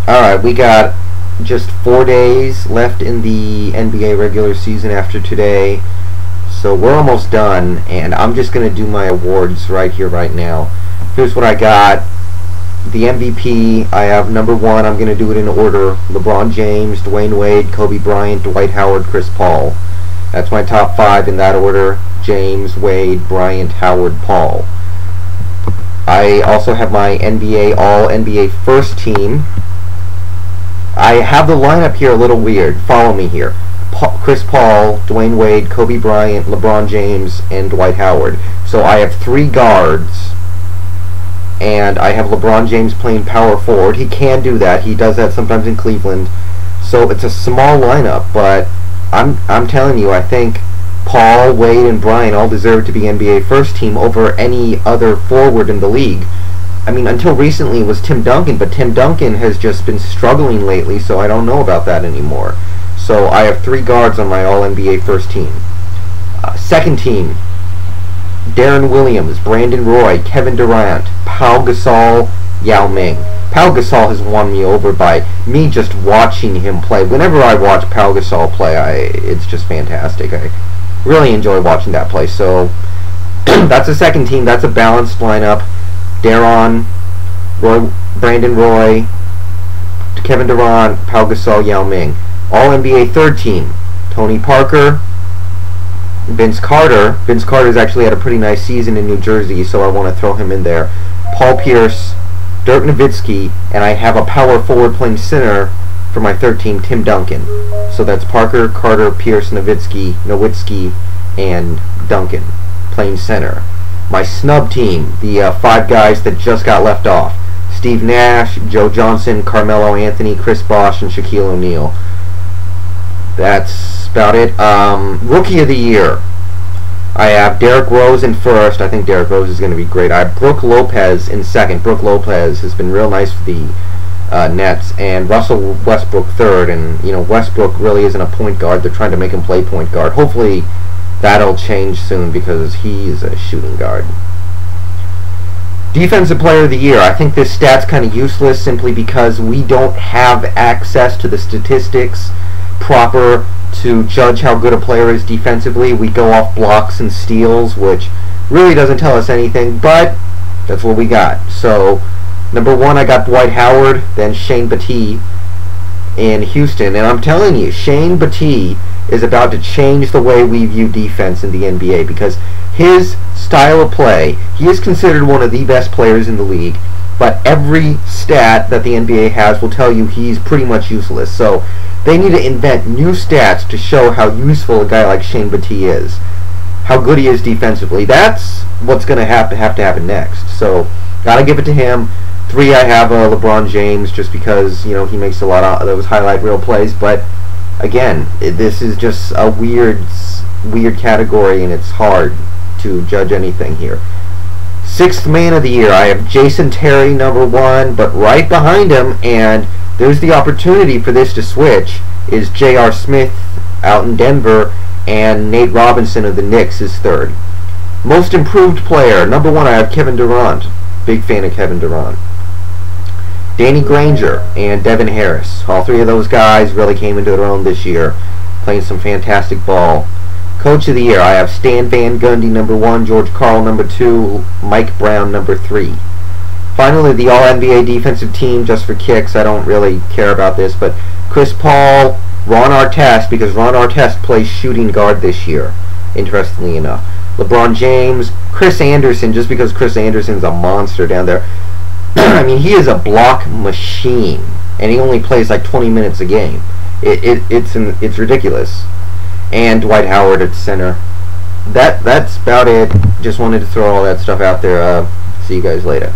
Alright, we got just 4 days left in the NBA regular season after today. So we're almost done, and I'm just going to do my awards right here, right now. Here's what I got. The MVP, I have number 1, I'm going to do it in order. LeBron James, Dwayne Wade, Kobe Bryant, Dwight Howard, Chris Paul. That's my top 5 in that order. James, Wade, Bryant, Howard, Paul. I also have my NBA All-NBA first team. I have the lineup here a little weird. Follow me here. Chris Paul, Dwayne Wade, Kobe Bryant, LeBron James, and Dwight Howard. So I have 3 guards, and I have LeBron James playing power forward. He can do that. He does that sometimes in Cleveland. So it's a small lineup, but I'm telling you, I think Paul, Wade, and Bryant all deserve to be NBA first team over any other forward in the league. I mean, until recently it was Tim Duncan, but Tim Duncan has just been struggling lately, so I don't know about that anymore. So I have 3 guards on my All-NBA first team. Second team, Deron Williams, Brandon Roy, Kevin Durant, Pau Gasol, Yao Ming. Pau Gasol has won me over by me just watching him play. Whenever I watch Pau Gasol play, it's just fantastic. I really enjoy watching that play. So that's the second team. That's a balanced lineup. Deron, Brandon Roy, Kevin Durant, Pau Gasol, Yao Ming. All-NBA third team, Tony Parker, Vince Carter. Vince Carter's actually had a pretty nice season in New Jersey, so I want to throw him in there. Paul Pierce, Dirk Nowitzki, and I have a power forward playing center for my third team, Tim Duncan. So that's Parker, Carter, Pierce, Nowitzki, and Duncan playing center. My snub team, the 5 guys that just got left off: Steve Nash, Joe Johnson, Carmelo Anthony, Chris Bosh, and Shaquille O'Neal. That's about it. Rookie of the Year, I have Derrick Rose in first. I think Derrick Rose is going to be great. I have Brook Lopez in second. Brook Lopez has been real nice for the Nets. And Russell Westbrook third. And, you know, Westbrook really isn't a point guard. They're trying to make him play point guard. Hopefully that'll change soon because he's a shooting guard. Defensive Player of the Year. I think this stat's kind of useless simply because we don't have access to the statistics proper to judge how good a player is defensively. We go off blocks and steals, which really doesn't tell us anything, but that's what we got. So number 1, I got Dwight Howard, then Shane Battier in Houston, and I'm telling you, Shane Battier is about to change the way we view defense in the NBA because his style of play, he is considered one of the best players in the league, but every stat that the NBA has will tell you he's pretty much useless. So they need to invent new stats to show how useful a guy like Shane Battier is, how good he is defensively. That's what's going to have to happen next. So gotta give it to him. 3, I have LeBron James, just because, you know, he makes a lot of those highlight reel plays. But again, this is just a weird category, and it's hard to judge anything here. 6th Man of the Year, I have Jason Terry number 1, but right behind him, and there's the opportunity for this to switch, is J.R. Smith out in Denver, and Nate Robinson of the Knicks is 3rd. Most Improved Player, number 1, I have Kevin Durant. Big fan of Kevin Durant. Danny Granger and Devin Harris. All 3 of those guys really came into their own this year, playing some fantastic ball. Coach of the Year, I have Stan Van Gundy number 1, George Karl number 2, Mike Brown number 3. Finally, the All-NBA defensive team, just for kicks. I don't really care about this, but Chris Paul, Ron Artest, because Ron Artest plays shooting guard this year, interestingly enough. LeBron James, Chris Anderson, just because Chris Anderson's a monster down there. I mean, he is a block machine, and he only plays like 20 minutes a game. It's ridiculous. And Dwight Howard at center. That's about it. Just wanted to throw all that stuff out there. See you guys later.